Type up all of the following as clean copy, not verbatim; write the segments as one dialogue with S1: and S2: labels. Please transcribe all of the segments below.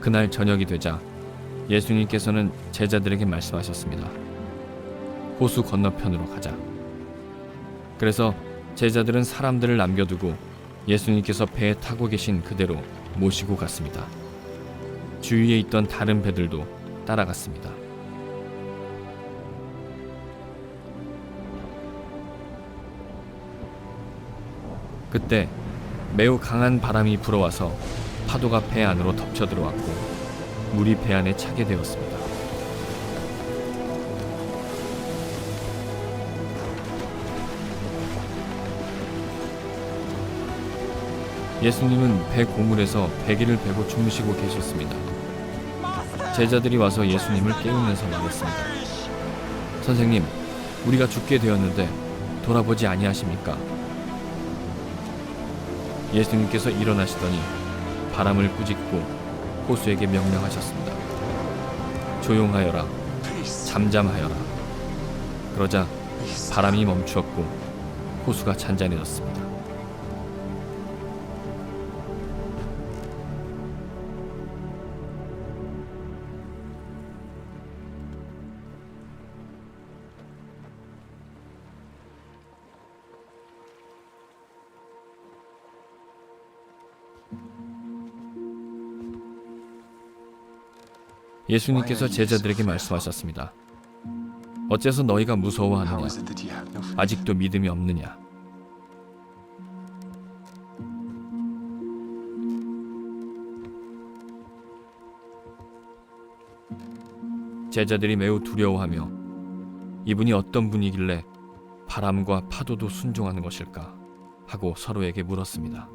S1: 그날 저녁이 되자 예수님께서는 제자들에게 말씀하셨습니다. 호수 건너편으로 가자. 그래서 제자들은 사람들을 남겨두고 예수님께서 배에 타고 계신 그대로 모시고 갔습니다. 주위에 있던 다른 배들도 따라갔습니다. 그때 매우 강한 바람이 불어와서 파도가 배 안으로 덮쳐 들어왔고 물이 배 안에 차게 되었습니다. 예수님은 배 고물에서 배기를 베고 주무시고 계셨습니다. 제자들이 와서 예수님을 깨우면서 말했습니다. 선생님, 우리가 죽게 되었는데 돌아보지 아니하십니까? 예수님께서 일어나시더니 바람을 꾸짖고 호수에게 명령하셨습니다. 조용하여라, 잠잠하여라. 그러자 바람이 멈추었고 호수가 잔잔해졌습니다. 예수님께서 제자들에게 말씀하셨습니다. 어째서 너희가 무서워하느냐? 아직도 믿음이 없느냐? 제자들이 매우 두려워하며 이분이 어떤 분이길래 바람과 파도도 순종하는 것일까? 하고 서로에게 물었습니다.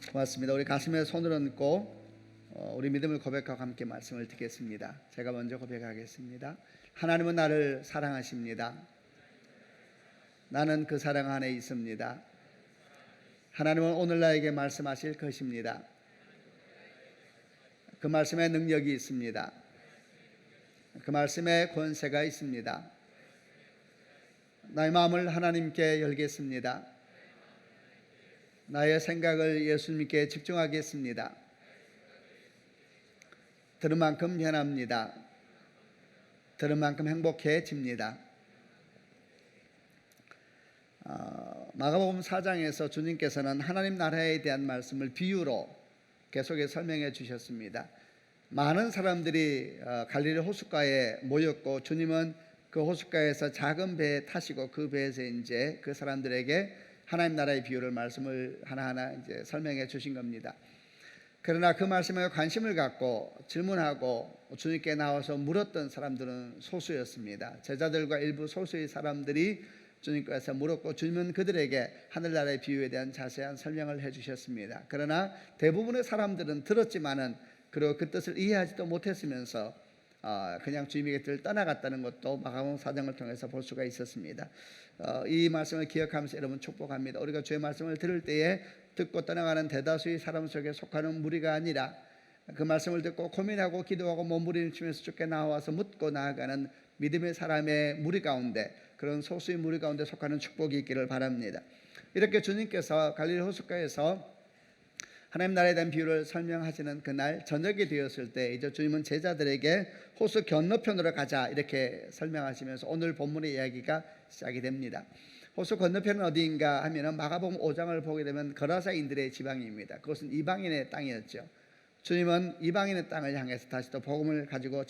S2: 고맙습니다. 우리 가슴에 손을 얹고 우리 믿음을 고백하고 함께 말씀을 듣겠습니다. 제가 먼저 고백하겠습니다. 하나님은 나를 사랑하십니다. 나는 그 사랑 안에 있습니다. 하나님은 오늘 나에게 말씀하실 것입니다. 그 말씀에 능력이 있습니다. 그 말씀에 권세가 있습니다. 나의 마음을 하나님께 열겠습니다. 나의 생각을 예수님께 집중하겠습니다. 들은 만큼 변합니다. 들은 만큼 행복해집니다. 마가복음 4장에서 주님께서는 하나님 나라에 대한 말씀을 비유로 계속해서 설명해 주셨습니다. 많은 사람들이 갈릴리 호숫가에 모였고 주님은 그 호숫가에서 작은 배에 타시고 그 배에서 이제 그 사람들에게 하나님 나라의 비유를 말씀을 하나하나 이제 설명해 주신 겁니다. 그러나 그 말씀에 관심을 갖고 질문하고 주님께 나와서 물었던 사람들은 소수였습니다. 제자들과 일부 소수의 사람들이 주님께서 물었고 주님은 그들에게 하늘나라의 비유에 대한 자세한 설명을 해주셨습니다. 그러나 대부분의 사람들은 들었지만은 그리고 그 뜻을 이해하지도 못했으면서 그냥 주님의 곁을 떠나갔다는 것도 마가복음 4장을 통해서 볼 수가 있었습니다. 이 말씀을 기억하면서 여러분 축복합니다. 우리가 주의 말씀을 들을 때에 듣고 떠나가는 대다수의 사람 속에 속하는 무리가 아니라 그 말씀을 듣고 고민하고 기도하고 몸부림치면서 주께 나와서 묻고 나아가는 믿음의 사람의 무리 가운데, 그런 소수의 무리 가운데 속하는 축복이 있기를 바랍니다. 이렇게 주님께서 갈릴리 호숫가에서 하나님 나라에 대한 비유를 설명하시는 그날 저녁이 되었을 때 이제 주님은 제자들에게 호수 건너편으로 가자 이렇게 설명하시면서 오늘 본문의 이야기가 시작이 됩니다. 호수 건너편은 어디인가 하면은 마가복음 5장을 보게 되면 거라사인들의 지방입니다. 그것은 이방인의 땅이었죠. 주님은 이방인의 땅을 향해서 다시 또 복음을 가지고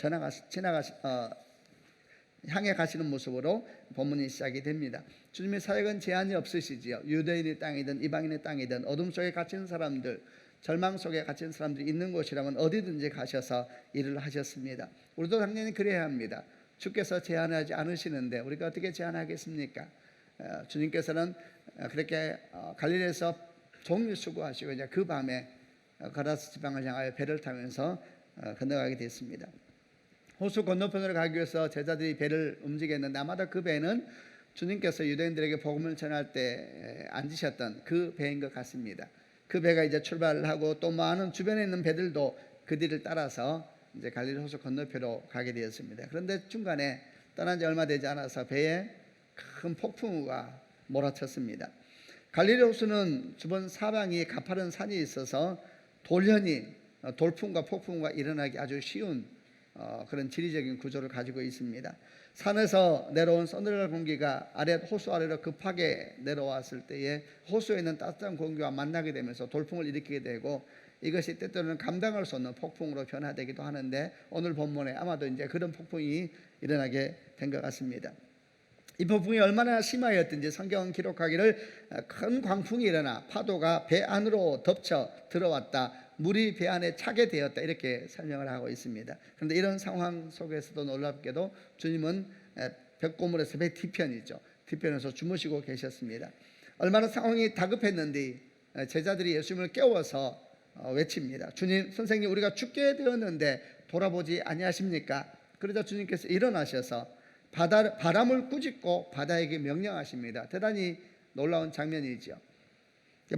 S2: 향해 가시는 모습으로 본문이 시작이 됩니다. 주님의 사역은 제한이 없으시지요. 유대인의 땅이든 이방인의 땅이든 어둠 속에 갇힌 사람들, 절망 속에 갇힌 사람들이 있는 곳이라면 어디든지 가셔서 일을 하셨습니다. 우리도 당연히 그래야 합니다. 주께서 제한하지 않으시는데 우리가 어떻게 제한하겠습니까? 주님께서는 그렇게 갈릴리에서 종일 수고하시고 이제 그 밤에 가라스 지방을 향하여 배를 타면서 건너가게 됐습니다. 호수 건너편으로 가기 위해서 제자들이 배를 움직였는데 아마도 그 배는 주님께서 유대인들에게 복음을 전할 때 앉으셨던 그 배인 것 같습니다. 그 배가 이제 출발을 하고 또 많은 주변에 있는 배들도 그 뒤를 따라서 이제 갈릴리 호수 건너편으로 가게 되었습니다. 그런데 중간에 떠난 지 얼마 되지 않아서 배에 큰 폭풍우가 몰아쳤습니다. 갈릴리 호수는 주변 사방이 가파른 산이 있어서 돌연히 돌풍과 폭풍우가 일어나기 아주 쉬운 그런 지리적인 구조를 가지고 있습니다. 산에서 내려온 서늘한 공기가 호수 아래로 급하게 내려왔을 때에 호수에 있는 따뜻한 공기와 만나게 되면서 돌풍을 일으키게 되고, 이것이 때때로는 감당할 수 없는 폭풍으로 변화되기도 하는데, 오늘 본문에 아마도 이제 그런 폭풍이 일어나게 된 것 같습니다. 이 폭풍이 얼마나 심하였든지 성경은 기록하기를 큰 광풍이 일어나 파도가 배 안으로 덮쳐 들어왔다, 물이 배 안에 차게 되었다, 이렇게 설명을 하고 있습니다. 그런데 이런 상황 속에서도 놀랍게도 주님은 벽고물에서 배 뒤편이죠, 뒤편에서 주무시고 계셨습니다. 얼마나 상황이 다급했는지 제자들이 예수님을 깨워서 외칩니다. 주님, 선생님, 우리가 죽게 되었는데 돌아보지 아니하십니까? 그러자 주님께서 일어나셔서 바람을 꾸짖고 바다에게 명령하십니다. 대단히 놀라운 장면이죠.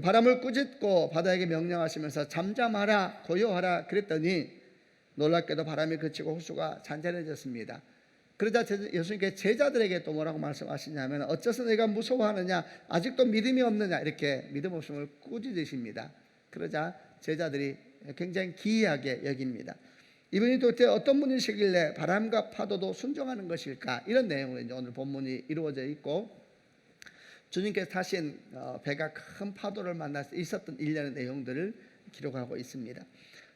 S2: 바람을 꾸짖고 바다에게 명령하시면서 잠잠하라, 고요하라 그랬더니 놀랍게도 바람이 그치고 호수가 잔잔해졌습니다. 그러자 예수님께 제자들에게 또 뭐라고 말씀하시냐면, 어째서 내가 무서워하느냐, 아직도 믿음이 없느냐, 이렇게 믿음 없음을 꾸짖으십니다. 그러자 제자들이 굉장히 기이하게 여깁니다. 이분이 도대체 어떤 분이시길래 바람과 파도도 순종하는 것일까? 이런 내용으로 이제 오늘 본문이 이루어져 있고, 주님께서 타신 배가 큰 파도를 만나서 있었던 일련의 내용들을 기록하고 있습니다.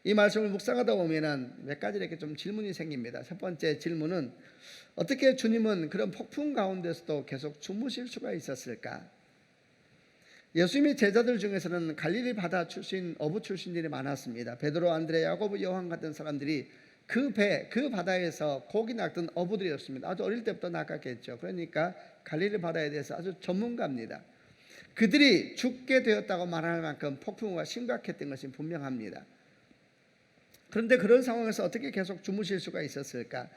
S2: 이 말씀을 묵상하다 보면은 몇 가지 이렇게 좀 질문이 생깁니다. 첫 번째 질문은, 어떻게 주님은 그런 폭풍 가운데서도 계속 주무실 수가 있었을까? 예수님의 제자들 중에서는 갈릴리 바다 출신, 어부 출신들이 많았습니다. 베드로, 안드레, 야고보, 요한 같은 사람들이 그 바다에서 고기 낚던 어부들이었습니다. 아주 어릴 때부터 낚았겠죠. 그러니까 갈릴리 바다에 대해서 아주 전문가입니다. 그들이 죽게 되었다고 말할 만큼 폭풍우가 심각했던 것이 분명합니다. 그런데 그런 상황에서 어떻게 계속 주무실 수가 있었을까?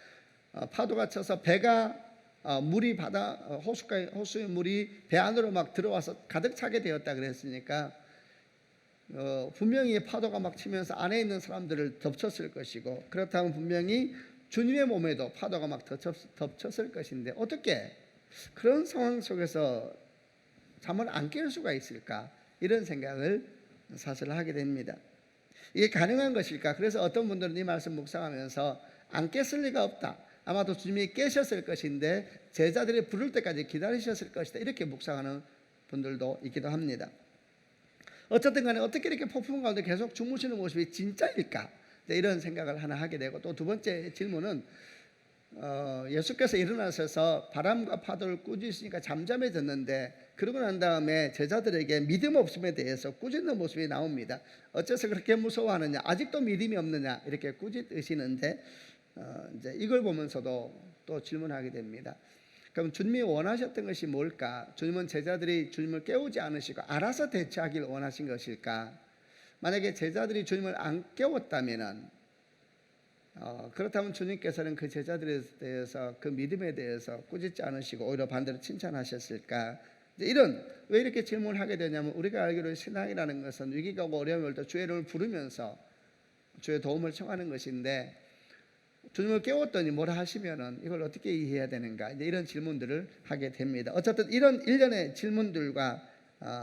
S2: 파도가 쳐서 배가 호수의 물이 배 안으로 막 들어와서 가득 차게 되었다 그랬으니까 분명히 파도가 막 치면서 안에 있는 사람들을 덮쳤을 것이고, 그렇다면 분명히 주님의 몸에도 파도가 막 덮쳤을 것인데, 어떻게 그런 상황 속에서 잠을 안 깰 수가 있을까? 이런 생각을 사실 하게 됩니다. 이게 가능한 것일까? 그래서 어떤 분들은 이 말씀 묵상하면서 안 깼을 리가 없다, 아마도 주님이 깨셨을 것인데 제자들이 부를 때까지 기다리셨을 것이다, 이렇게 묵상하는 분들도 있기도 합니다. 어쨌든 간에 어떻게 이렇게 폭풍 가운데 계속 주무시는 모습이 진짜일까? 이런 생각을 하나 하게 되고, 또 두 번째 질문은 예수께서 일어나셔서 바람과 파도를 꾸짖으시니까 잠잠해졌는데, 그러고 난 다음에 제자들에게 믿음 없음에 대해서 꾸짖는 모습이 나옵니다. 어째서 그렇게 무서워하느냐, 아직도 믿음이 없느냐, 이렇게 꾸짖으시는데 이제 이걸 보면서도 또 질문하게 됩니다. 그럼 주님이 원하셨던 것이 뭘까? 주님은 제자들이 주님을 깨우지 않으시고 알아서 대처하길 원하신 것일까? 만약에 제자들이 주님을 안 깨웠다면 그렇다면 주님께서는 그 제자들에 대해서, 그 믿음에 대해서 꾸짖지 않으시고 오히려 반대로 칭찬하셨을까? 왜 이렇게 질문을 하게 되냐면, 우리가 알기로 신앙이라는 것은 위기가 오고 어려움이 올 때 주의 이름을 부르면서 주의 도움을 청하는 것인데, 주님을 깨웠더니 뭐라 하시면은 이걸 어떻게 이해해야 되는가, 이제 이런 질문들을 하게 됩니다. 어쨌든 이런 일련의 질문들과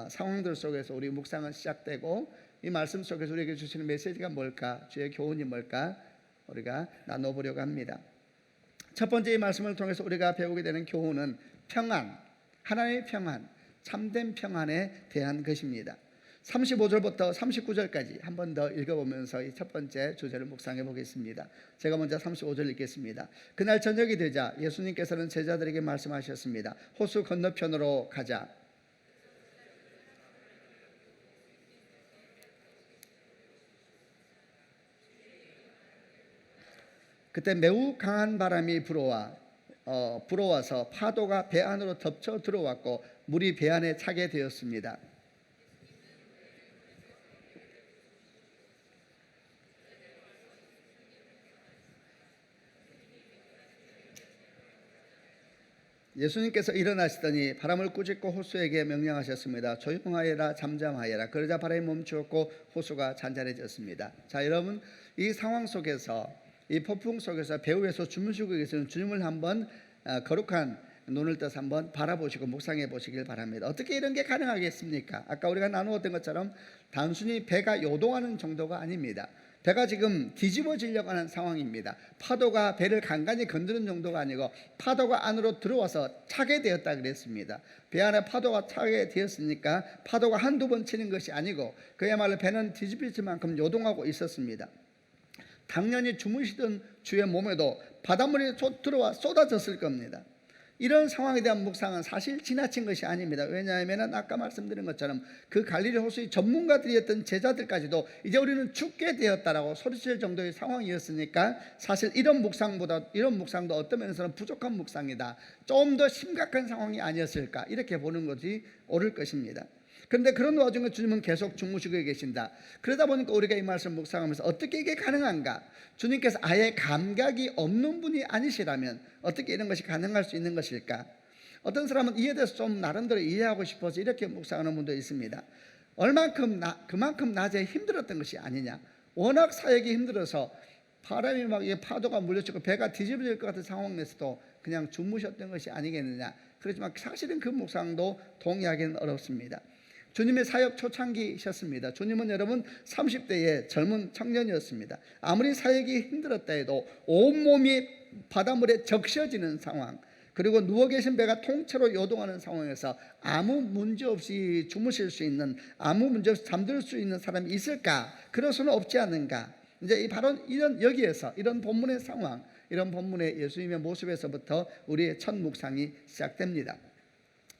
S2: 상황들 속에서 우리 묵상은 시작되고, 이 말씀 속에서 우리에게 주시는 메시지가 뭘까, 주의 교훈이 뭘까, 우리가 나눠보려고 합니다. 첫 번째, 이 말씀을 통해서 우리가 배우게 되는 교훈은 평안, 하나님의 평안, 참된 평안에 대한 것입니다. 35절부터 39절까지 한 번 더 읽어보면서 이 첫 번째 주제를 묵상해 보겠습니다. 제가 먼저 35절 읽겠습니다. 그날 저녁이 되자 예수님께서는 제자들에게 말씀하셨습니다. 호수 건너편으로 가자. 그때 매우 강한 바람이 불어와서 파도가 배 안으로 덮쳐 들어왔고 물이 배 안에 차게 되었습니다. 예수님께서 일어나시더니 바람을 꾸짖고 호수에게 명령하셨습니다. 조용하여라, 잠잠하여라. 그러자 바람이 멈추었고 호수가 잔잔해졌습니다. 자, 여러분, 이 상황 속에서, 이 폭풍 속에서 배후에서 주무시고 계시는 주님을 한번 거룩한 눈을 떠서 한번 바라보시고 묵상해 보시길 바랍니다. 어떻게 이런 게 가능하겠습니까? 아까 우리가 나누었던 것처럼 단순히 배가 요동하는 정도가 아닙니다. 배가 지금 뒤집어지려고 하는 상황입니다. 파도가 배를 간간히 건드는 정도가 아니고 파도가 안으로 들어와서 차게 되었다 그랬습니다. 배 안에 파도가 차게 되었으니까 파도가 한두 번 치는 것이 아니고 그야말로 배는 뒤집힐 만큼 요동하고 있었습니다. 당연히 주무시던 주의 몸에도 바닷물이 들어와 쏟아졌을 겁니다. 이런 상황에 대한 묵상은 사실 지나친 것이 아닙니다. 왜냐하면 아까 말씀드린 것처럼 그 갈릴리 호수의 전문가들이었던 제자들까지도 이제 우리는 죽게 되었다라고 소리칠 정도의 상황이었으니까 사실 이런 묵상도 어떤 면에서는 부족한 묵상이다, 좀 더 심각한 상황이 아니었을까 이렇게 보는 것이 옳을 것입니다. 그런데 그런 와중에 주님은 계속 주무시고 계신다. 그러다 보니까 우리가 이 말씀 묵상하면서 어떻게 이게 가능한가? 주님께서 아예 감각이 없는 분이 아니시라면 어떻게 이런 것이 가능할 수 있는 것일까? 어떤 사람은 이에 대해서 좀 나름대로 이해하고 싶어서 이렇게 묵상하는 분도 있습니다. 그만큼 낮에 힘들었던 것이 아니냐? 워낙 사역이 힘들어서 바람이 막 파도가 물려치고 배가 뒤집어질 것 같은 상황에서도 그냥 주무셨던 것이 아니겠느냐? 그렇지만 사실은 그 묵상도 동의하기는 어렵습니다. 주님의 사역 초창기셨습니다. 주님은 여러분 30대의 젊은 청년이었습니다. 아무리 사역이 힘들었다 해도 온몸이 바닷물에 적셔지는 상황, 그리고 누워 계신 배가 통째로 요동하는 상황에서 아무 문제 없이 주무실 수 있는, 아무 문제 없이 잠들 수 있는 사람이 있을까? 그럴 수는 없지 않는가? 이제 바로 여기에서 이런 본문의 상황, 이런 본문의 예수님의 모습에서부터 우리의 첫 묵상이 시작됩니다.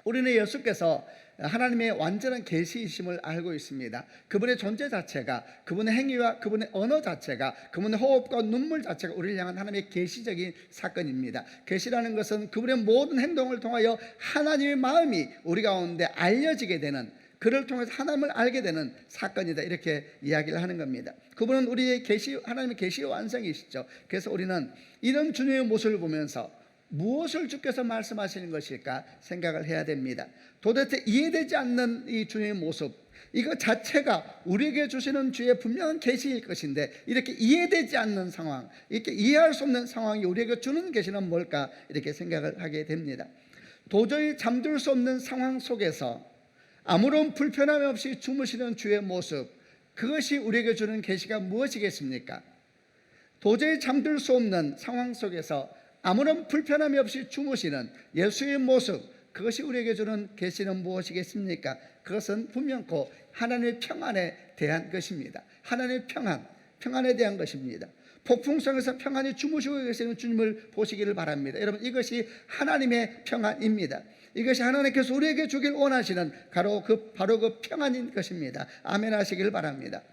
S2: 우리는 예수께서 하나님의 완전한 계시이심을 알고 있습니다. 그분의 존재 자체가, 그분의 행위와 그분의 언어 자체가, 그분의 호흡과 눈물 자체가 우리를 향한 하나님의 계시적인 사건입니다. 계시라는 것은 그분의 모든 행동을 통하여 하나님의 마음이 우리 가운데 알려지게 되는, 그를 통해서 하나님을 알게 되는 사건이다, 이렇게 이야기를 하는 겁니다. 그분은 우리의 하나님의 계시의 완성이시죠. 그래서 우리는 이런 주님의 모습을 보면서 무엇을 주께서 말씀하시는 것일까 생각을 해야 됩니다. 도대체 이해되지 않는 이 주님의 모습, 이거 자체가 우리에게 주시는 주의 분명한 계시일 것인데 이렇게 이해되지 않는 상황, 이렇게 이해할 수 없는 상황이 우리에게 주는 계시는 뭘까 이렇게 생각을 하게 됩니다. 도저히 잠들 수 없는 상황 속에서 아무런 불편함 없이 주무시는 주의 모습, 그것이 우리에게 주는 계시가 무엇이겠습니까? 도저히 잠들 수 없는 상황 속에서 아무런 불편함이 없이 주무시는 예수의 모습, 그것이 우리에게 주는 계시는 무엇이겠습니까? 그것은 분명코 하나님의 평안에 대한 것입니다. 하나님의 평안에 대한 것입니다. 폭풍성에서 평안히 주무시고 계시는 주님을 보시기를 바랍니다. 여러분, 이것이 하나님의 평안입니다. 이것이 하나님께서 우리에게 주길 원하시는 바로 그 평안인 것입니다. 아멘 하시길 바랍니다.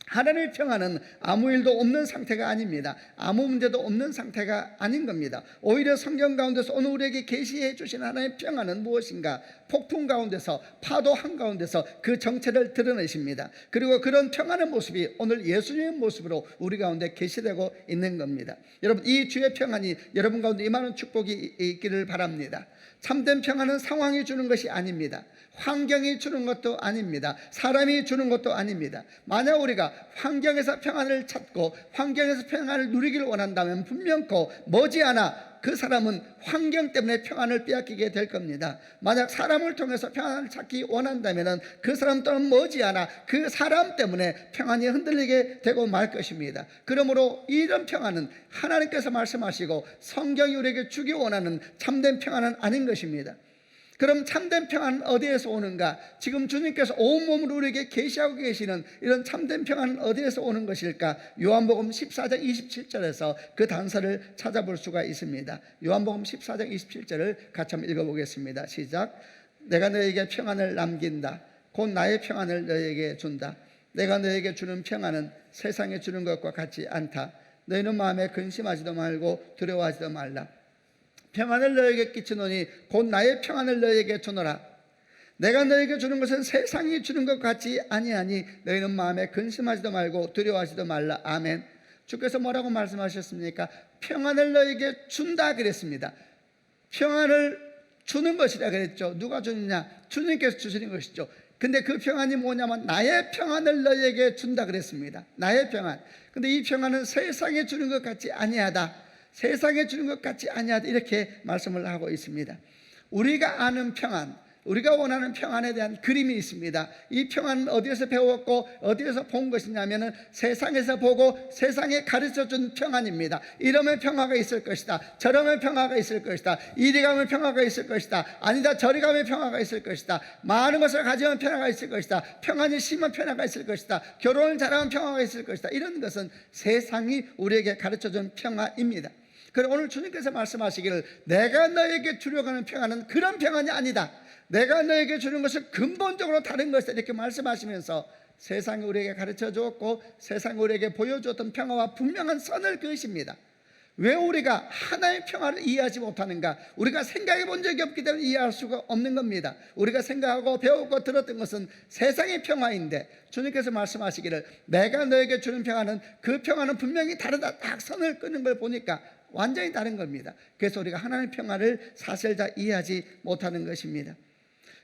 S2: 하나님의 평안은 아무 일도 없는 상태가 아닙니다. 아무 문제도 없는 상태가 아닌 겁니다. 오히려 성경 가운데서 오늘 우리에게 계시해 주신 하나님의 평안은 무엇인가? 폭풍 가운데서, 파도 한가운데서 그 정체를 드러내십니다. 그리고 그런 평안의 모습이 오늘 예수님의 모습으로 우리 가운데 계시되고 있는 겁니다. 여러분, 이 주의 평안이 여러분 가운데 임하는 축복이 있기를 바랍니다. 참된 평안은 상황이 주는 것이 아닙니다. 환경이 주는 것도 아닙니다. 사람이 주는 것도 아닙니다. 만약 우리가 환경에서 평안을 찾고 환경에서 평안을 누리기를 원한다면 분명코 머지않아 그 사람은 환경 때문에 평안을 빼앗기게 될 겁니다. 만약 사람을 통해서 평안을 찾기 원한다면 그 사람 또한 머지않아 그 사람 때문에 평안이 흔들리게 되고 말 것입니다. 그러므로 이런 평안은 하나님께서 말씀하시고 성경이 우리에게 주기 원하는 참된 평안은 아닌 것입니다. 그럼 참된 평안은 어디에서 오는가? 지금 주님께서 온몸으로 우리에게 계시하고 계시는 이런 참된 평안은 어디에서 오는 것일까? 요한복음 14장 27절에서 그 단서를 찾아볼 수가 있습니다. 요한복음 14장 27절을 같이 한번 읽어보겠습니다. 시작. 내가 너에게 평안을 남긴다. 곧 나의 평안을 너에게 준다. 내가 너에게 주는 평안은 세상에 주는 것과 같지 않다. 너희는 마음에 근심하지도 말고 두려워하지도 말라. 평안을 너에게 끼치노니 곧 나의 평안을 너에게 주노라. 내가 너에게 주는 것은 세상이 주는 것 같지 아니하니 너희는 마음에 근심하지도 말고 두려워하지도 말라. 아멘. 주께서 뭐라고 말씀하셨습니까? 평안을 너에게 준다 그랬습니다. 평안을 주는 것이라 그랬죠. 누가 주느냐? 주님께서 주시는 것이죠. 근데 그 평안이 뭐냐면 나의 평안을 너에게 준다 그랬습니다. 나의 평안. 근데 이 평안은 세상에 주는 것 같지 아니하다. 세상에 주는 것 같지 아니하다, 이렇게 말씀을 하고 있습니다. 우리가 아는 평안, 우리가 원하는 평안에 대한 그림이 있습니다. 이 평안은 어디에서 배웠고 어디에서 본 것이냐면은 세상에서 보고 세상에 가르쳐준 평안입니다. 이러면 평화가 있을 것이다, 저러면 평화가 있을 것이다, 이리 가면 평화가 있을 것이다, 아니다 저리 가면 평화가 있을 것이다, 많은 것을 가지면 평화가 있을 것이다, 평안이 심한 평화가 있을 것이다, 결혼을 잘하면 평화가 있을 것이다. 이런 것은 세상이 우리에게 가르쳐준 평화입니다. 그럼 오늘 주님께서 말씀하시기를 내가 너에게 주려고 하는 평안은 그런 평안이 아니다, 내가 너에게 주는 것은 근본적으로 다른 것이다, 이렇게 말씀하시면서 세상이 우리에게 가르쳐 주었고 세상이 우리에게 보여주었던 평화와 분명한 선을 그으십니다. 왜 우리가 하나의 평화를 이해하지 못하는가? 우리가 생각해 본 적이 없기 때문에 이해할 수가 없는 겁니다. 우리가 생각하고 배우고 들었던 것은 세상의 평화인데 주님께서 말씀하시기를 내가 너에게 주는 평화는 그 평화는 분명히 다르다, 딱 선을 끄는 걸 보니까 완전히 다른 겁니다. 그래서 우리가 하나님의 평화를 사실 다 이해하지 못하는 것입니다.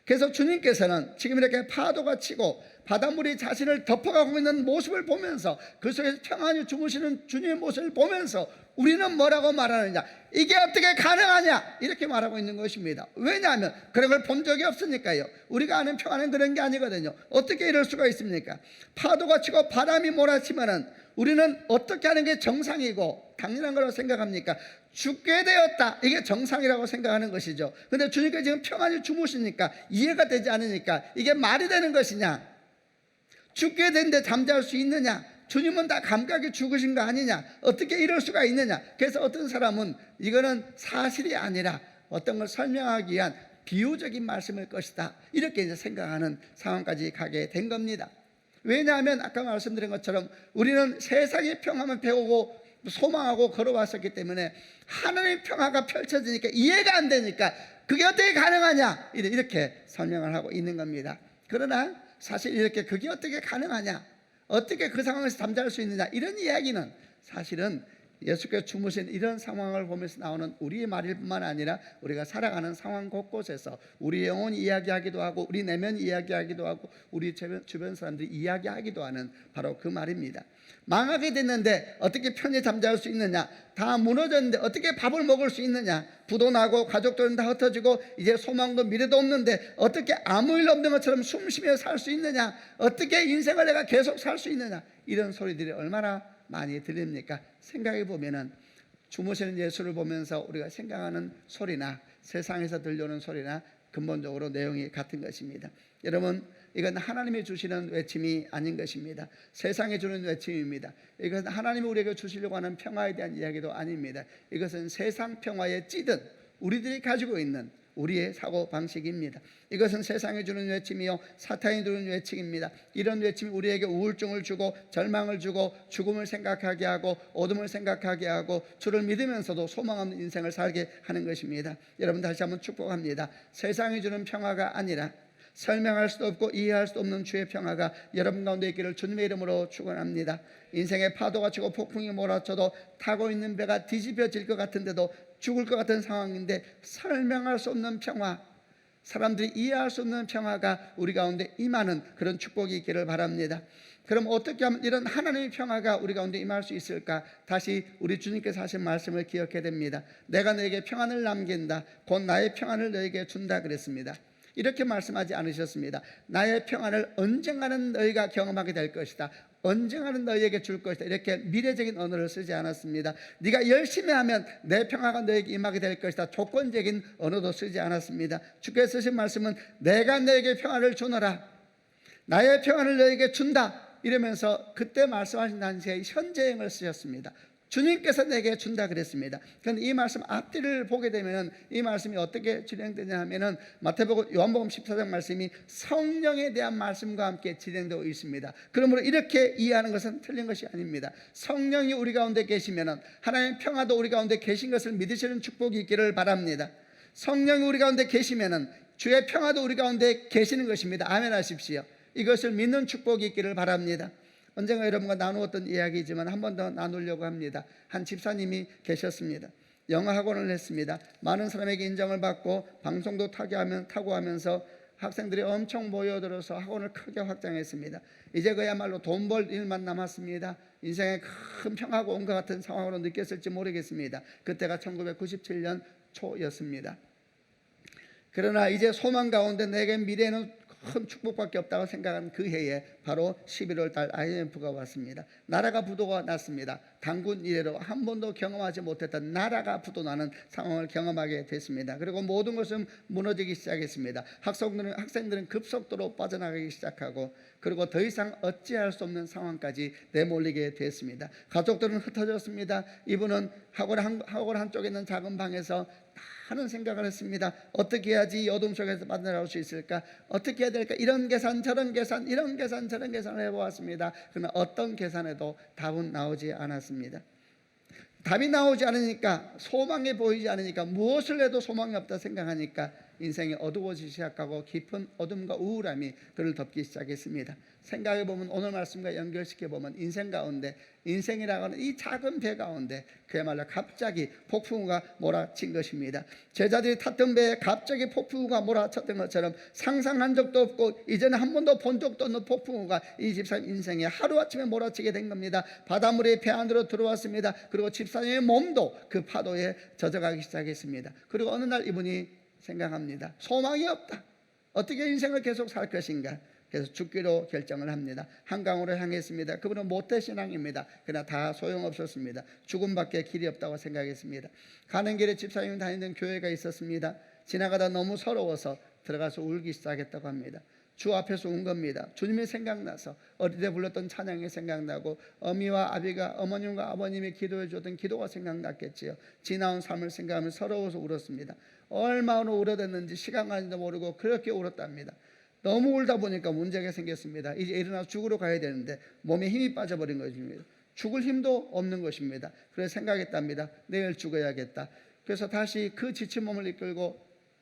S2: 그래서 주님께서는 지금 이렇게 파도가 치고 바닷물이 자신을 덮어가고 있는 모습을 보면서 그 속에서 평안히 주무시는 주님의 모습을 보면서 우리는 뭐라고 말하느냐, 이게 어떻게 가능하냐, 이렇게 말하고 있는 것입니다. 왜냐하면 그런 걸 본 적이 없으니까요. 우리가 아는 평안은 그런 게 아니거든요. 어떻게 이럴 수가 있습니까? 파도가 치고 바람이 몰아치면은 우리는 어떻게 하는 게 정상이고 당연한 거라고 생각합니까? 죽게 되었다, 이게 정상이라고 생각하는 것이죠. 그런데 주님께서 지금 평안히 주무시니까 이해가 되지 않으니까 이게 말이 되는 것이냐, 죽게 된데 잠잘 수 있느냐, 주님은 다 감각이 죽으신 거 아니냐, 어떻게 이럴 수가 있느냐. 그래서 어떤 사람은 이거는 사실이 아니라 어떤 걸 설명하기 위한 비유적인 말씀일 것이다, 이렇게 이제 생각하는 상황까지 가게 된 겁니다. 왜냐하면 아까 말씀드린 것처럼 우리는 세상의 평화만 배우고 소망하고 걸어왔었기 때문에 하나님의 평화가 펼쳐지니까 이해가 안 되니까 그게 어떻게 가능하냐, 이렇게 설명을 하고 있는 겁니다. 그러나 사실 이렇게 그게 어떻게 가능하냐, 어떻게 그 상황에서 잠잘 수 있느냐, 이런 이야기는 사실은 예수께서 주무신 이런 상황을 보면서 나오는 우리의 말일 뿐만 아니라 우리가 살아가는 상황 곳곳에서 우리 영혼이 이야기하기도 하고 우리 내면이 이야기하기도 하고 우리 주변 사람들이 이야기하기도 하는 바로 그 말입니다. 망하게 됐는데 어떻게 편히 잠잘 수 있느냐, 다 무너졌는데 어떻게 밥을 먹을 수 있느냐, 부도 나고 가족들은 다 흩어지고 이제 소망도 미래도 없는데 어떻게 아무 일 없는 것처럼 숨쉬며 살 수 있느냐, 어떻게 인생을 내가 계속 살 수 있느냐, 이런 소리들이 얼마나 많이 들립니까? 생각해 보면은 주무시는 예수를 보면서 우리가 생각하는 소리나 세상에서 들려오는 소리나 근본적으로 내용이 같은 것입니다. 여러분, 이건 하나님이 주시는 외침이 아닌 것입니다. 세상에 주는 외침입니다. 이것은 하나님이 우리에게 주시려고 하는 평화에 대한 이야기도 아닙니다. 이것은 세상 평화에 찌든 우리들이 가지고 있는 우리의 사고 방식입니다. 이것은 세상이 주는 외침이요 사탄이 주는 외침입니다. 이런 외침이 우리에게 우울증을 주고 절망을 주고 죽음을 생각하게 하고 어둠을 생각하게 하고 주를 믿으면서도 소망 없는 인생을 살게 하는 것입니다. 여러분, 다시 한번 축복합니다. 세상이 주는 평화가 아니라 설명할 수도 없고 이해할 수도 없는 주의 평화가 여러분 가운데 있기를 주님의 이름으로 축원합니다. 인생의 파도가 치고 폭풍이 몰아쳐도 타고 있는 배가 뒤집어질 것 같은데도 죽을 것 같은 상황인데 설명할 수 없는 평화, 사람들이 이해할 수 없는 평화가 우리 가운데 임하는 그런 축복이 있기를 바랍니다. 그럼 어떻게 하면 이런 하나님의 평화가 우리 가운데 임할 수 있을까? 다시 우리 주님께서 하신 말씀을 기억해야 됩니다. 내가 너에게 평안을 남긴다, 곧 나의 평안을 너에게 준다 그랬습니다. 이렇게 말씀하지 않으셨습니다. 나의 평안을 언젠가는 너희가 경험하게 될 것이다, 언젠가는 너희에게 줄 것이다, 이렇게 미래적인 언어를 쓰지 않았습니다. 네가 열심히 하면 내 평화가 너에게 임하게 될 것이다, 조건적인 언어도 쓰지 않았습니다. 주께서 쓰신 말씀은 내가 너에게 평안을 주노라, 나의 평안을 너에게 준다, 이러면서 그때 말씀하신 당시에 현재형을 쓰셨습니다. 주님께서 내게 준다 그랬습니다. 그런데 이 말씀 앞뒤를 보게 되면 이 말씀이 어떻게 진행되냐 하면은 마태복음, 요한복음 14장 말씀이 성령에 대한 말씀과 함께 진행되고 있습니다. 그러므로 이렇게 이해하는 것은 틀린 것이 아닙니다. 성령이 우리 가운데 계시면은 하나님의 평화도 우리 가운데 계신 것을 믿으시는 축복이 있기를 바랍니다. 성령이 우리 가운데 계시면은 주의 평화도 우리 가운데 계시는 것입니다. 아멘 하십시오. 이것을 믿는 축복이 있기를 바랍니다. 언젠가 여러분과 나누었던 이야기지만 한 번 더 나누려고 합니다. 한 집사님이 계셨습니다. 영어 학원을 했습니다. 많은 사람에게 인정을 받고 방송도 타고 하면서 학생들이 엄청 모여들어서 학원을 크게 확장했습니다. 이제 그야말로 돈 벌 일만 남았습니다. 인생에 큰 평화가 온 것 같은 상황으로 느꼈을지 모르겠습니다. 그때가 1997년 초였습니다. 그러나 이제 소망 가운데 내게 미래는 큰 축복밖에 없다고 생각한 그 해에 바로 11월 달 IMF가 왔습니다. 나라가 부도가 났습니다. 단군 이래로 한 번도 경험하지 못했던 나라가 부도나는 상황을 경험하게 됐습니다. 그리고 모든 것은 무너지기 시작했습니다. 학생들은 급속도로 빠져나가기 시작하고, 그리고 더 이상 어찌할 수 없는 상황까지 내몰리게 됐습니다. 가족들은 흩어졌습니다. 이분은 학원 한쪽에 있는 작은 방에서 하는 생각을 했습니다. 어떻게 해야지 이 어둠 속에서 빠져나올 수 있을까? 어떻게 해야 될까? 이런 계산 저런 계산, 이런 계산 저런 계산을 해보았습니다. 그러나 어떤 계산에도 답은 나오지 않았습니다. 답이 나오지 않으니까, 소망이 보이지 않으니까, 무엇을 해도 소망이 없다 생각하니까 인생이 어두워지기 시작하고 깊은 어둠과 우울함이 그를 덮기 시작했습니다. 생각해보면, 오늘 말씀과 연결시켜보면 인생 가운데, 인생이라고 하는 이 작은 배 가운데 그야말로 갑자기 폭풍우가 몰아친 것입니다. 제자들이 탔던 배에 갑자기 폭풍우가 몰아쳤던 것처럼 상상한 적도 없고 이전에 한 번도 본 적도 없는 폭풍우가 이 집사님 인생에 하루아침에 몰아치게 된 겁니다. 바닷물이 배 안으로 들어왔습니다. 그리고 집사님의 몸도 그 파도에 젖어가기 시작했습니다. 그리고 어느 날 이분이 생각합니다. 소망이 없다. 어떻게 인생을 계속 살 것인가? 그래서 죽기로 결정을 합니다. 한강으로 향했습니다. 그분은 모태신앙입니다. 그러나 다 소용없었습니다. 죽음밖에 길이 없다고 생각했습니다. 가는 길에 집사님이 다니는 교회가 있었습니다. 지나가다 너무 서러워서 들어가서 울기 시작했다고 합니다. 주 앞에서 운 겁니다. 주님이 생각나서, 어릴 때 불렀던 찬양이 생각나고, 어미와 아비가, 어머님과 아버님이 기도해 주던 기도가 생각났겠지요. 지나온 삶을 생각하며 서러워서 울었습니다. 얼마나 울어댔는지 시간 가는지도 모르고 그렇게 울었답니다. 너무 울다 보니까 문제가 생겼습니다. 이제 일어나서 죽으러 가야 되는데 몸에 힘이 빠져버린 것입니다. 죽을 힘도 없는 것입니다. 그래서 생각했답니다. 내일 죽어야겠다. 그래서 다시 그 지친 몸을 이끌고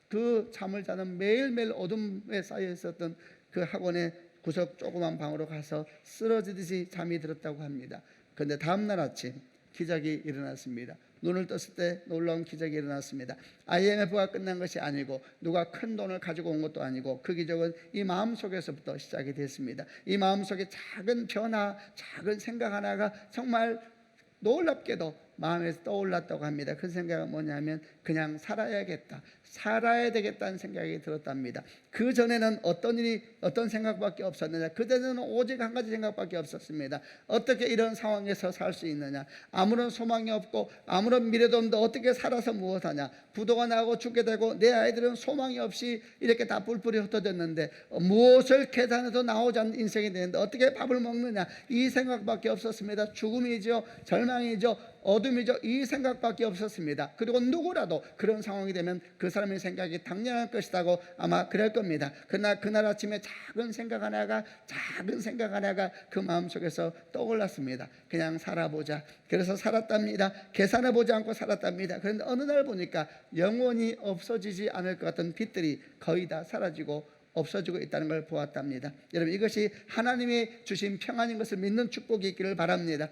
S2: 그 잠을 자는 매일매일 어둠에 쌓여 있었던 그 학원의 구석 조그만 방으로 가서 쓰러지듯이 잠이 들었다고 합니다. 그런데 다음날 아침 기적이 일어났습니다. 눈을 떴을 때 놀라운 기적이 일어났습니다. IMF가 끝난 것이 아니고 누가 큰 돈을 가지고 온 것도 아니고, 그 기적은 이 마음속에서부터 시작이 됐습니다. 이 마음속에 작은 변화, 작은 생각 하나가 정말 놀랍게도 마음에서 떠올랐다고 합니다. 그 생각은 뭐냐면 그냥 살아야겠다, 살아야 되겠다는 생각이 들었답니다. 그 전에는 어떤 생각밖에 없었느냐? 그전에는 오직 한 가지 생각밖에 없었습니다. 어떻게 이런 상황에서 살 수 있느냐? 아무런 소망이 없고 아무런 미래도 없는데 어떻게 살아서 무엇하냐? 부도가 나고 죽게 되고 내 아이들은 소망이 없이 이렇게 다 뿔뿔이 흩어졌는데 무엇을 계산해도 나오지 않는 인생이 되는데 어떻게 밥을 먹느냐? 이 생각밖에 없었습니다. 죽음이죠, 절망이죠, 어둠이죠. 이 생각밖에 없었습니다. 그리고 누구라도 그런 상황이 되면 그 사람의 생각이 당연할 것이라고 아마 그럴 겁니다. 그러나 그날 아침에 작은 생각 하나가 그 마음속에서 떠올랐습니다. 그냥 살아보자. 그래서 살았답니다. 계산해보지 않고 살았답니다. 그런데 어느 날 보니까 영원히 없어지지 않을 것 같은 빛들이 거의 다 사라지고 없어지고 있다는 걸 보았답니다. 여러분, 이것이 하나님이 주신 평안인 것을 믿는 축복이 있기를 바랍니다.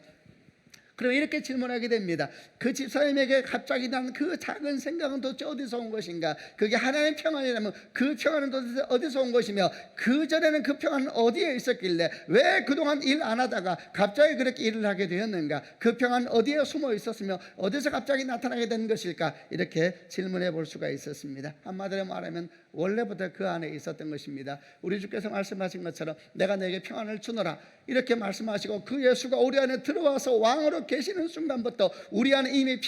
S2: 그럼 이렇게 질문하게 됩니다. 그 집사님에게 갑자기 난 그 작은 생각은 도대체 어디서 온 것인가? 그게 하나님의 평안이라면 그 평안은 도대체 어디서 온 것이며, 그전에는 그 평안은 어디에 있었길래 왜 그동안 일 안 하다가 갑자기 그렇게 일을 하게 되었는가? 그 평안은 어디에 숨어 있었으며 어디서 갑자기 나타나게 된 것일까? 이렇게 질문해 볼 수가 있었습니다. 한마디로 말하면 원래부터 그 안에 있었던 것입니다. 우리 주께서 말씀하신 것처럼 내가 너에게 평안을 주노라 이렇게 말씀하시고, 그 예수가 우리 안에 들어와서 왕으로 계시는 순간부터 우리 안에 이미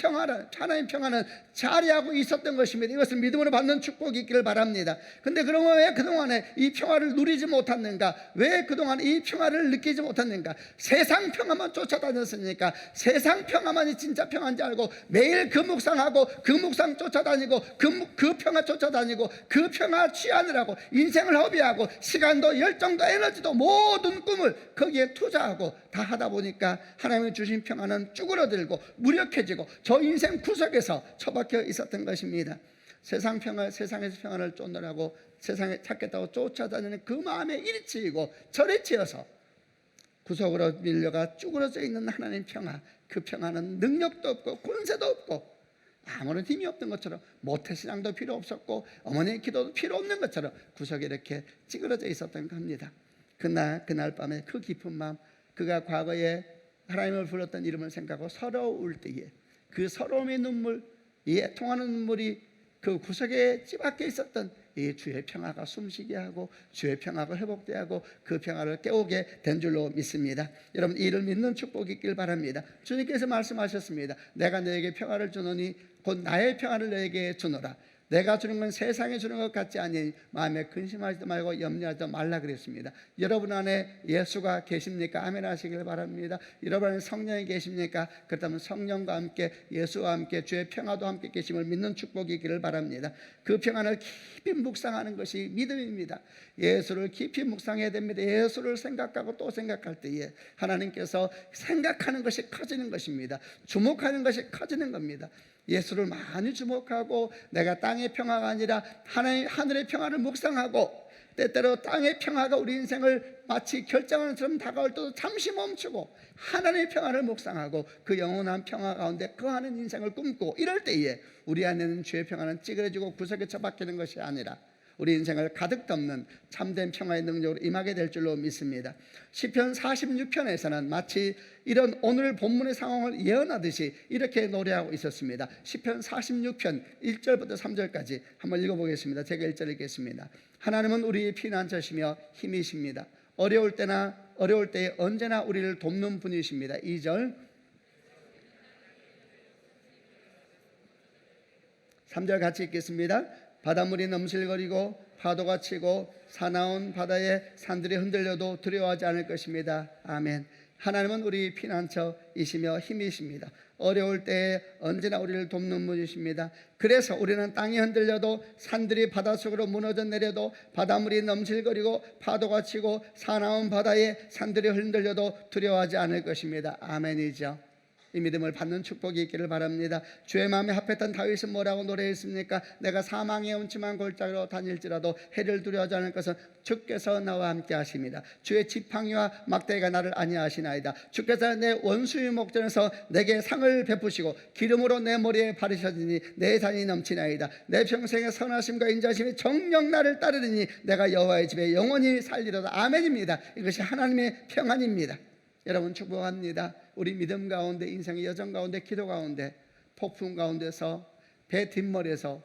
S2: 하나님 평안은 자리하고 있었던 것입니다. 이것을 믿음으로 받는 축복이 있기를 바랍니다. 근데 그러면 왜 그동안에 이 평화를 누리지 못했는가? 왜 그동안 이 평화를 느끼지 못했는가? 세상 평화만 쫓아다녔으니까 세상 평화만이 진짜 평화인지 알고 매일 그 묵상하고 그 묵상 쫓아다니고 그 평화 쫓아다니고 그 평화 취하느라고 인생을 허비하고 시간도 열정도 에너지도 모든 꿈을 거기에 투자하고 다 하다 보니까 하나님이 주신 평화는 쭈그러들고 무력해지고 저 인생 구석에서 처박혀 있었던 것입니다. 세상에서 평안을 쫓느라고 세상에 찾겠다고 쫓아다니는 그 마음에 이리 치이고 저리 치여서 구석으로 밀려가 쭈그러져 있는 하나님 평화, 그 평화는 능력도 없고 권세도 없고 아무런 힘이 없던 것처럼 모태신앙도 필요 없었고 어머니의 기도도 필요 없는 것처럼 구석에 이렇게 찌그러져 있었던 겁니다. 그날 밤에 그 깊은 마음, 그가 과거에 하나님을 불렀던 이름을 생각하고 서러울 때에 그 서러움의 눈물, 이 애통하는 눈물이 그 구석에 찌박혀 있었던 이 주의 평화가 숨쉬게 하고 주의 평화가 회복되게 하고 그 평화를 깨우게 된 줄로 믿습니다. 여러분, 이를 믿는 축복이 있길 바랍니다. 주님께서 말씀하셨습니다. 내가 너에게 평화를 주노니 곧 나의 평화를 너에게 주노라. 내가 주는 건 세상에 주는 것 같지 아니 마음에 근심하지도 말고 염려하지도 말라 그랬습니다. 여러분 안에 예수가 계십니까? 아멘 하시길 바랍니다. 여러분 안에 성령이 계십니까? 그렇다면 성령과 함께 예수와 함께 주의 평화도 함께 계심을 믿는 축복이 있기를 바랍니다. 그 평안을 깊이 묵상하는 것이 믿음입니다. 예수를 깊이 묵상해야 됩니다. 예수를 생각하고 또 생각할 때에 하나님께서 생각하는 것이 커지는 것입니다. 주목하는 것이 커지는 겁니다. 예수를 많이 주목하고 내가 땅의 평화가 아니라 하늘의 평화를 묵상하고 때때로 땅의 평화가 우리 인생을 마치 결정하는 것처럼 다가올 때도 잠시 멈추고 하나님의 평화를 묵상하고 그 영원한 평화 가운데 거하는 인생을 꿈꾸고 이럴 때에 우리 안에는 주의 평화는 찌그러지고 구석에 처박히는 것이 아니라 우리 인생을 가득 덮는 참된 평화의 능력으로 임하게 될 줄로 믿습니다. 시편 46편에서는 마치 이런 오늘 본문의 상황을 예언하듯이 이렇게 노래하고 있었습니다. 시편 46편 1절부터 3절까지 한번 읽어보겠습니다. 제가 1절 읽겠습니다. 하나님은 우리의 피난처시며 힘이십니다. 어려울 때에 언제나 우리를 돕는 분이십니다. 2절 3절 같이 읽겠습니다. 바닷물이 넘실거리고 파도가 치고 사나운 바다에 산들이 흔들려도 두려워하지 않을 것입니다. 아멘. 하나님은 우리 피난처이시며 힘이십니다. 어려울 때에 언제나 우리를 돕는 분이십니다. 그래서 우리는 땅이 흔들려도 산들이 바닷속으로 무너져 내려도 바닷물이 넘실거리고 파도가 치고 사나운 바다에 산들이 흔들려도 두려워하지 않을 것입니다. 아멘이죠. 이 믿음을 받는 축복이 있기를 바랍니다. 주의 마음에 합했던 다윗은 뭐라고 노래했습니까? 내가 사망의 음침한 골짜기로 다닐지라도 해를 두려워하지 않을 것은 주께서 나와 함께 하십니다. 주의 지팡이와 막대기가 나를 안위하시나이다. 주께서 내 원수의 목전에서 내게 상을 베푸시고 기름으로 내 머리에 바르셨으니 내 잔이 넘치나이다. 내 평생의 선하심과 인자심이 정녕 나를 따르리니 내가 여호와의 집에 영원히 살리로다. 아멘입니다. 이것이 하나님의 평안입니다. 여러분 축복합니다. 우리 믿음 가운데 인생의 여정 가운데 기도 가운데 폭풍 가운데서 배 뒷머리에서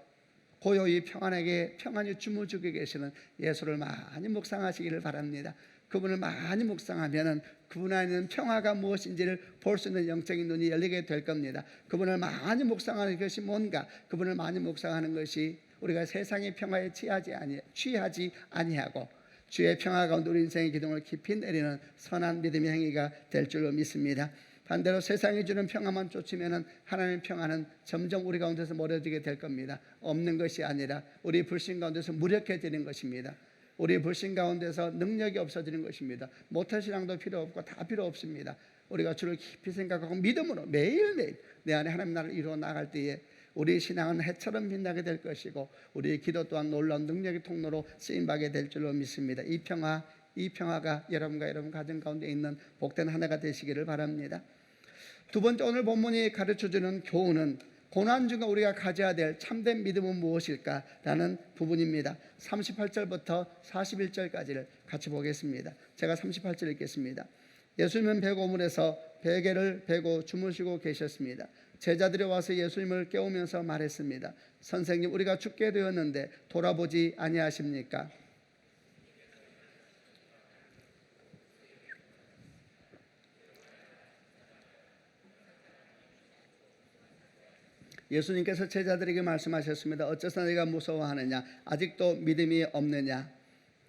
S2: 고요히 평안히 주무시고 계시는 예수를 많이 묵상하시기를 바랍니다. 그분을 많이 묵상하면 그분 안에는 평화가 무엇인지를 볼 수 있는 영적인 눈이 열리게 될 겁니다. 그분을 많이 묵상하는 것이 뭔가, 그분을 많이 묵상하는 것이 우리가 세상의 평화에 취하지 아니하고 주의 평화 가운데 우리 인생의 기둥을 깊이 내리는 선한 믿음의 행위가 될 줄로 믿습니다. 반대로 세상이 주는 평화만 쫓으면 하나님의 평화는 점점 우리 가운데서 멀어지게 될 겁니다. 없는 것이 아니라 우리 불신 가운데서 무력해지는 것입니다. 우리 불신 가운데서 능력이 없어지는 것입니다. 못할 신앙도 필요 없고 다 필요 없습니다. 우리가 주를 깊이 생각하고 믿음으로 매일매일 내 안에 하나님 나라를 이루어 나갈 때에 우리 신앙은 해처럼 빛나게 될 것이고 우리의 기도 또한 놀라운 능력의 통로로 쓰임받게 될 줄로 믿습니다. 이 평화가 여러분과 여러분 가정 가운데 있는 복된 한 해가 되시기를 바랍니다. 두 번째, 오늘 본문이 가르쳐주는 교훈은 고난 중에 우리가 가져야 될 참된 믿음은 무엇일까라는 부분입니다. 38절부터 41절까지를 같이 보겠습니다. 제가 38절 읽겠습니다. 예수님은 배고물에서 베개를 베고 주무시고 계셨습니다. 제자들이 와서 예수님을 깨우면서 말했습니다. 선생님, 우리가 죽게 되었는데 돌아보지 아니하십니까? 예수님께서 제자들에게 말씀하셨습니다. 어째서 네가 무서워하느냐? 아직도 믿음이 없느냐?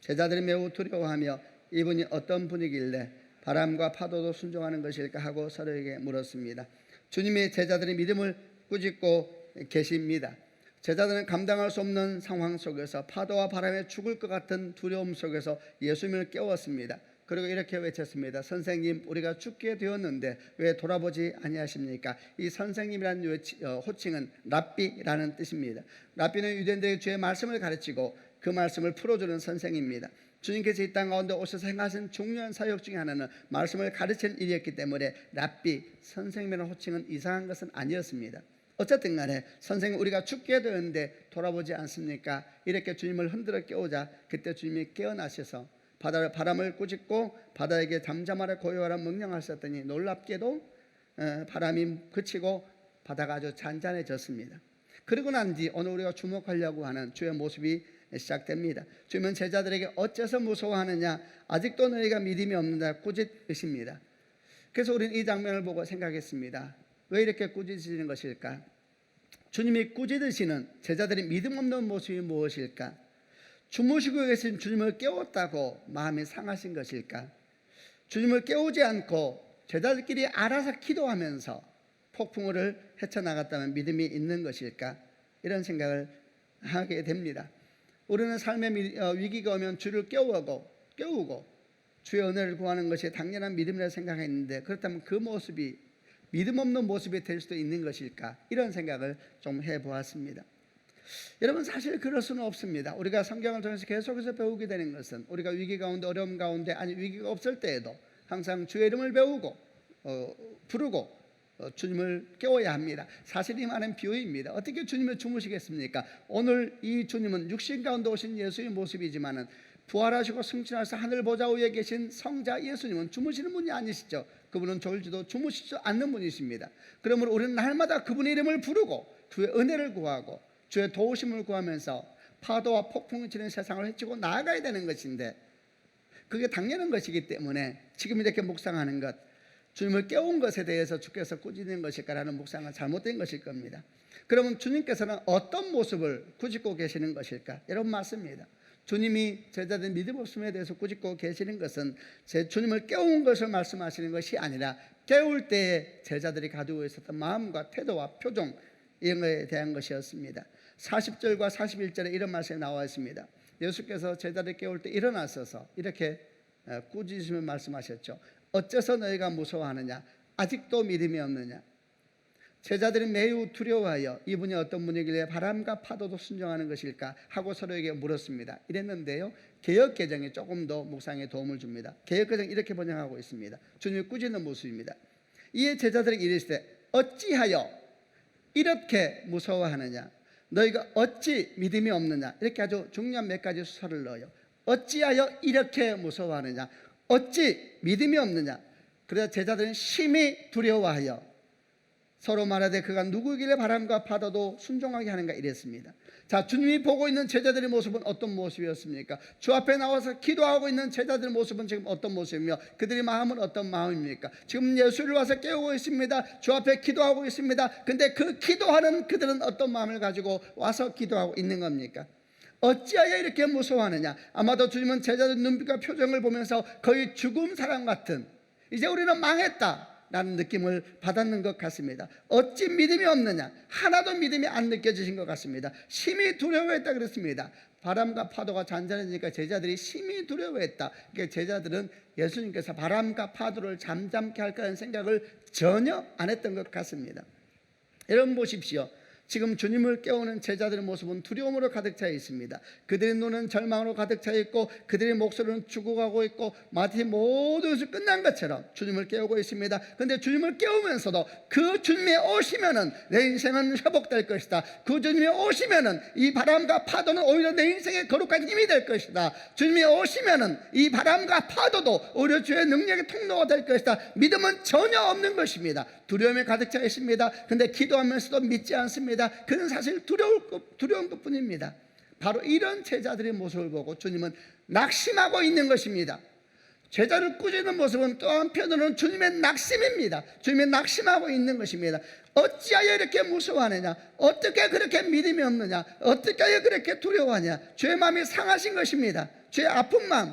S2: 제자들이 매우 두려워하며 이분이 어떤 분이길래 바람과 파도도 순종하는 것일까 하고 서로에게 물었습니다. 주님의 제자들이 믿음을 꾸짖고 계십니다. 제자들은 감당할 수 없는 상황 속에서 파도와 바람에 죽을 것 같은 두려움 속에서 예수님을 깨웠습니다. 그리고 이렇게 외쳤습니다. 선생님, 우리가 죽게 되었는데 왜 돌아보지 아니하십니까? 이 선생님이라는 호칭은 랍비라는 뜻입니다. 랍비는 유대인들에게 주의 말씀을 가르치고 그 말씀을 풀어주는 선생입니다. 주님께서 이 땅 가운데 오셔서 행하신 중요한 사역 중에 하나는 말씀을 가르치는 일이었기 때문에 랍비, 선생님이라는 호칭은 이상한 것은 아니었습니다. 어쨌든 간에 선생님 우리가 죽게 되었는데 돌아보지 않습니까? 이렇게 주님을 흔들어 깨우자 그때 주님이 깨어나셔서 바람을 꾸짖고 바다에게 잠잠하라 고요하라 명령하셨더니 놀랍게도 바람이 그치고 바다가 아주 잔잔해졌습니다. 그러고 난 뒤 오늘 우리가 주목하려고 하는 주의 모습이 시작됩니다. 주님은 제자들에게 어째서 무서워하느냐, 아직도 너희가 믿음이 없느냐 꾸짖으십니다. 그래서 우리는 이 장면을 보고 생각했습니다. 왜 이렇게 꾸짖으시는 것일까? 주님이 꾸짖으시는 제자들이 믿음 없는 모습이 무엇일까? 주무시고 계신 주님을 깨웠다고 마음이 상하신 것일까? 주님을 깨우지 않고 제자들끼리 알아서 기도하면서 폭풍우를 헤쳐나갔다면 믿음이 있는 것일까? 이런 생각을 하게 됩니다. 우리는 삶의 위기가 오면 주를 깨우고 주의 은혜를 구하는 것이 당연한 믿음이라 생각했는데, 그렇다면 그 모습이 믿음 없는 모습이 될 수도 있는 것일까? 이런 생각을 좀 해보았습니다. 여러분, 사실 그럴 수는 없습니다. 우리가 성경을 통해서 계속해서 배우게 되는 것은 우리가 위기 가운데, 어려움 가운데, 아니 위기가 없을 때에도 항상 주의 이름을 배우고 부르고 주님을 깨워야 합니다. 사실 이 말은 비유입니다. 어떻게 주님을 주무시겠습니까? 오늘 이 주님은 육신 가운데 오신 예수의 모습이지만은 부활하시고 승천하셔서 하늘 보좌 위에 계신 성자 예수님은 주무시는 분이 아니시죠. 그분은 졸지도 주무시지 않는 분이십니다. 그러므로 우리는 날마다 그분의 이름을 부르고 주의 은혜를 구하고 주의 도우심을 구하면서 파도와 폭풍이 치는 세상을 헤치고 나아가야 되는 것인데, 그게 당연한 것이기 때문에 지금 이렇게 묵상하는 것, 주님을 깨운 것에 대해서 주께서 꾸짖는 것일까라는 묵상은 잘못된 것일 겁니다. 그러면 주님께서는 어떤 모습을 꾸짖고 계시는 것일까? 여러분, 맞습니다. 주님이 제자들 믿음 없음에 대해서 꾸짖고 계시는 것은 주님을 깨운 것을 말씀하시는 것이 아니라 깨울 때에 제자들이 가지고 있었던 마음과 태도와 표정, 이런 것에 대한 것이었습니다. 40절과 41절에 이런 말씀이 나와 있습니다. 예수께서 제자를 깨울 때 일어나셔서 이렇게 꾸짖으시며 말씀하셨죠. 어째서 너희가 무서워하느냐, 아직도 믿음이 없느냐. 제자들이 매우 두려워하여 이분이 어떤 분이길래 바람과 파도도 순종하는 것일까 하고 서로에게 물었습니다. 이랬는데요, 개역개정이 조금 더 묵상에 도움을 줍니다. 개역개정이 이렇게 번역하고 있습니다. 주님이 꾸짖는 모습입니다. 이에 제자들에게 이르시되 어찌하여 이렇게 무서워하느냐, 너희가 어찌 믿음이 없느냐. 이렇게 아주 중요한 몇 가지 수사를 넣어요. 어찌하여 이렇게 무서워하느냐, 어찌 믿음이 없느냐. 그래서 제자들은 심히 두려워하여 서로 말하되 그가 누구이길래 바람과 파도도 순종하게 하는가 이랬습니다. 자, 주님이 보고 있는 제자들의 모습은 어떤 모습이었습니까? 주 앞에 나와서 기도하고 있는 제자들의 모습은 지금 어떤 모습이며 그들의 마음은 어떤 마음입니까? 지금 예수를 와서 깨우고 있습니다. 주 앞에 기도하고 있습니다. 근데 그 기도하는 그들은 어떤 마음을 가지고 와서 기도하고 있는 겁니까? 어찌하여 이렇게 무서워하느냐. 아마도 주님은 제자들 눈빛과 표정을 보면서 거의 죽음 사람 같은, 이제 우리는 망했다 라는 느낌을 받았는 것 같습니다. 어찌 믿음이 없느냐, 하나도 믿음이 안 느껴지신 것 같습니다. 심히 두려워했다 그랬습니다. 바람과 파도가 잔잔해지니까 제자들이 심히 두려워했다. 그러니까 제자들은 예수님께서 바람과 파도를 잠잠케 할 거라는 생각을 전혀 안 했던 것 같습니다. 여러분 보십시오. 지금 주님을 깨우는 제자들의 모습은 두려움으로 가득 차 있습니다. 그들의 눈은 절망으로 가득 차 있고 그들의 목소리는 죽어가고 있고 마치 모든 것이 끝난 것처럼 주님을 깨우고 있습니다. 그런데 주님을 깨우면서도 그 주님이 오시면은 내 인생은 회복될 것이다. 그 주님이 오시면은 이 바람과 파도는 오히려 내 인생의 거룩한 힘이 될 것이다. 주님이 오시면은 이 바람과 파도도 오히려 주의 능력의 통로가 될 것이다. 믿음은 전혀 없는 것입니다. 두려움에 가득 차 있습니다. 그런데 기도하면서도 믿지 않습니다. 그는 사실 두려운 것뿐입니다. 바로 이런 제자들의 모습을 보고 주님은 낙심하고 있는 것입니다. 제자를 꾸짖는 모습은 또 한편으로는 주님의 낙심입니다. 주님의 낙심하고 있는 것입니다. 어찌하여 이렇게 무서워하느냐, 어떻게 그렇게 믿음이 없느냐, 어떻게 그렇게 두려워하냐. 주의 마음이 상하신 것입니다. 주의 아픈 마음.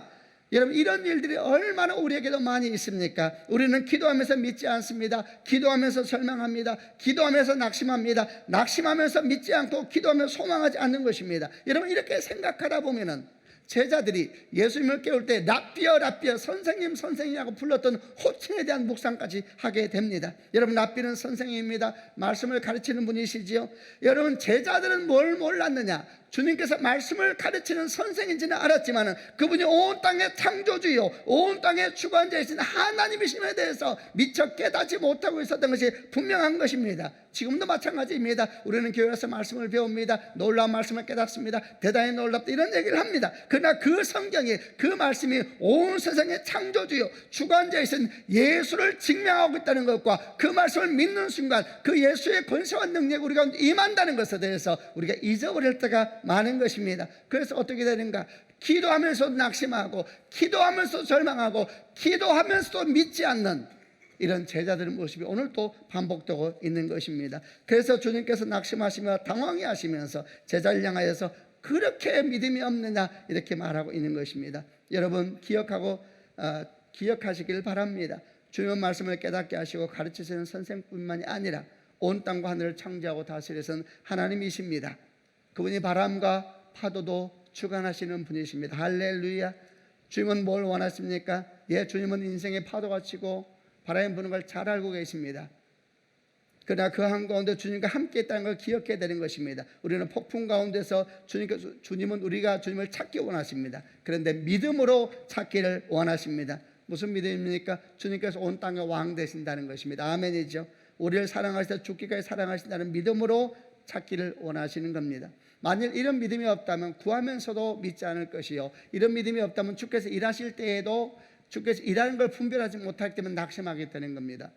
S2: 여러분, 이런 일들이 얼마나 우리에게도 많이 있습니까? 우리는 기도하면서 믿지 않습니다. 기도하면서 절망합니다. 기도하면서 낙심합니다. 낙심하면서 믿지 않고 기도하면서 소망하지 않는 것입니다. 여러분, 이렇게 생각하다 보면은 제자들이 예수님을 깨울 때 랍비어 랍비어, 선생님 선생님이라고 불렀던 호칭에 대한 묵상까지 하게 됩니다. 여러분, 랍비는 선생님입니다. 말씀을 가르치는 분이시지요. 여러분, 제자들은 뭘 몰랐느냐? 주님께서 말씀을 가르치는 선생인지는 알았지만 그분이 온 땅의 창조주요 온 땅의 주관자이신 하나님이심에 대해서 미처 깨닫지 못하고 있었던 것이 분명한 것입니다. 지금도 마찬가지입니다. 우리는 교회에서 말씀을 배웁니다. 놀라운 말씀을 깨닫습니다. 대단히 놀랍다 이런 얘기를 합니다. 그러나 그 성경이 그 말씀이 온 세상의 창조주요 주관자이신 예수를 증명하고 있다는 것과 그 말씀을 믿는 순간 그 예수의 권세와 능력이 우리가 임한다는 것에 대해서 우리가 잊어버릴 때가 많은 것입니다. 그래서 어떻게 되는가? 기도하면서도 낙심하고 기도하면서도 절망하고 기도하면서도 믿지 않는 이런 제자들의 모습이 오늘도 반복되고 있는 것입니다. 그래서 주님께서 낙심하시며 당황해 하시면서 제자를 향하여서 그렇게 믿음이 없느냐 이렇게 말하고 있는 것입니다. 여러분 기억하시길 바랍니다. 주님의 말씀을 깨닫게 하시고 가르치시는 선생뿐만이 아니라 온 땅과 하늘을 창조하고 다스리시는 하나님이십니다. 그분이 바람과 파도도 주관하시는 분이십니다. 할렐루야. 주님은 뭘 원하십니까? 주님은 인생의 파도가 치고 바람이 부는 걸 잘 알고 계십니다. 그러나 그 한가운데 주님과 함께 있다는 걸 기억해야 되는 것입니다. 우리는 폭풍 가운데서 주님은 우리가 주님을 찾기 원하십니다. 그런데 믿음으로 찾기를 원하십니다. 무슨 믿음입니까? 주님께서 온 땅의 왕 되신다는 것입니다. 아멘이죠. 우리를 사랑하시다 죽기까지 사랑하신다는 믿음으로 찾기를 원하시는 겁니다. 만일 이런 믿음이 없다면 구하면서도 믿지 않을 것이요, 이런 믿음이 없다면 주께서 일하실 때에도 주께서 일하는 걸 분별하지 못할 때면 낙심하게 되는 겁니다.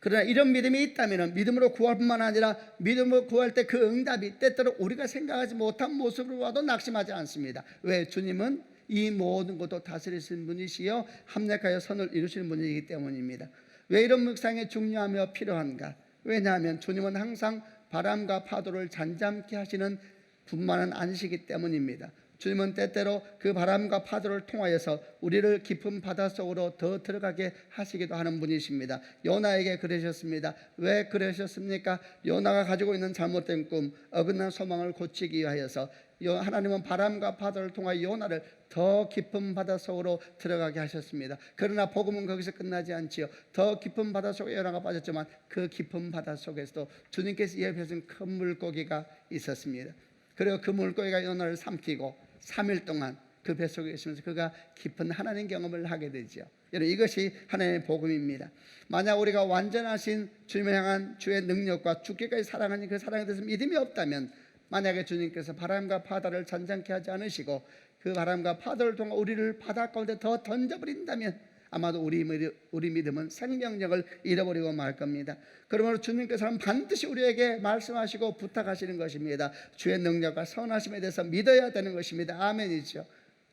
S2: 그러나 이런 믿음이 있다면 믿음으로 구할 뿐만 아니라 믿음으로 구할 때 그 응답이 때때로 우리가 생각하지 못한 모습으로 와도 낙심하지 않습니다. 왜? 주님은 이 모든 것도 다스리시는 분이시요 합력하여 선을 이루시는 분이기 때문입니다. 왜 이런 묵상이 중요하며 필요한가? 왜냐하면 주님은 항상 바람과 파도를 잔잔케 하시는 분만은 아니시기 때문입니다. 주님은 때때로 그 바람과 파도를 통하여서 우리를 깊은 바닷속으로 더 들어가게 하시기도 하는 분이십니다. 요나에게 그러셨습니다. 왜 그러셨습니까? 요나가 가지고 있는 잘못된 꿈, 어긋난 소망을 고치기 위하여서 하나님은 바람과 파도를 통하여 요나를 더 깊은 바닷속으로 들어가게 하셨습니다. 그러나 복음은 거기서 끝나지 않지요. 더 깊은 바닷속에 요나가 빠졌지만 그 깊은 바닷속에서도 주님께서 예비하신 큰 물고기가 있었습니다. 그리고 그 물고기가 요나를 삼키고 3일 동안 그 뱃속에 있으면서 그가 깊은 하나님 경험을 하게 되죠. 여러분, 이것이 하나님의 복음입니다. 만약 우리가 완전하신 주님을 향한 주의 능력과 죽기까지 사랑하는 그 사랑에 대해서 믿음이 없다면, 만약에 주님께서 바람과 바다를 잔잔케 하지 않으시고 그 바람과 파도를 통해 우리를 바다 가운데 더 던져버린다면 아마도 우리 믿음은 생명력을 잃어버리고 말 겁니다. 그러므로 주님께서는 반드시 우리에게 말씀하시고 부탁하시는 것입니다. 주의 능력과 선하심에 대해서 믿어야 되는 것입니다. 아멘이죠.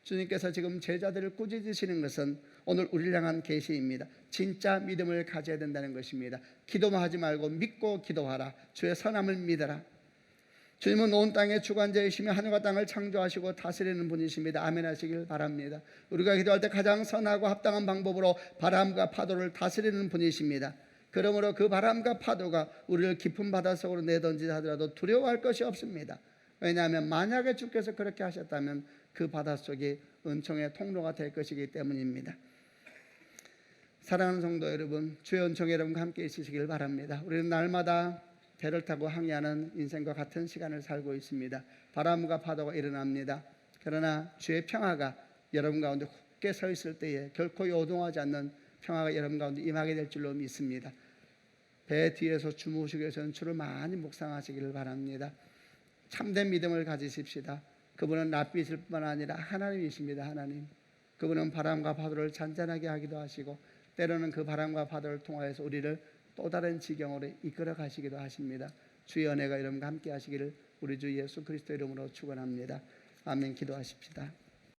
S2: 주님께서 지금 제자들을 꾸짖으시는 것은 오늘 우리를 향한 계시입니다. 진짜 믿음을 가져야 된다는 것입니다. 기도만 하지 말고 믿고 기도하라. 주의 선함을 믿어라. 주님은 온 땅의 주관자이시며 하늘과 땅을 창조하시고 다스리는 분이십니다. 아멘 하시길 바랍니다. 우리가 기도할 때 가장 선하고 합당한 방법으로 바람과 파도를 다스리는 분이십니다. 그러므로 그 바람과 파도가 우리를 깊은 바닷속으로 내던지자 하더라도 두려워할 것이 없습니다. 왜냐하면 만약에 주께서 그렇게 하셨다면 그 바닷속이 은총의 통로가 될 것이기 때문입니다. 사랑하는 성도 여러분, 주의 은총 여러분과 함께 있으시길 바랍니다. 우리는 날마다 배를 타고 항해하는 인생과 같은 시간을 살고 있습니다. 바람과 파도가 일어납니다. 그러나 주의 평화가 여러분 가운데 굳게 서 있을 때에 결코 요동하지 않는 평화가 여러분 가운데 임하게 될 줄로 믿습니다. 배 뒤에서 주무시기 위해서는 주를 많이 묵상하시기를 바랍니다. 참된 믿음을 가지십시다. 그분은 낯빛일 뿐만 아니라 하나님이십니다. 하나님. 그분은 바람과 파도를 잔잔하게 하기도 하시고 때로는 그 바람과 파도를 통하여서 우리를 또 다른 지경으로 이끌어 가시기도 하십니다. 주의 은혜가 여러분과 함께 하시기를 우리 주 예수 그리스도 이름으로 축원합니다. 아멘. 기도하십시다.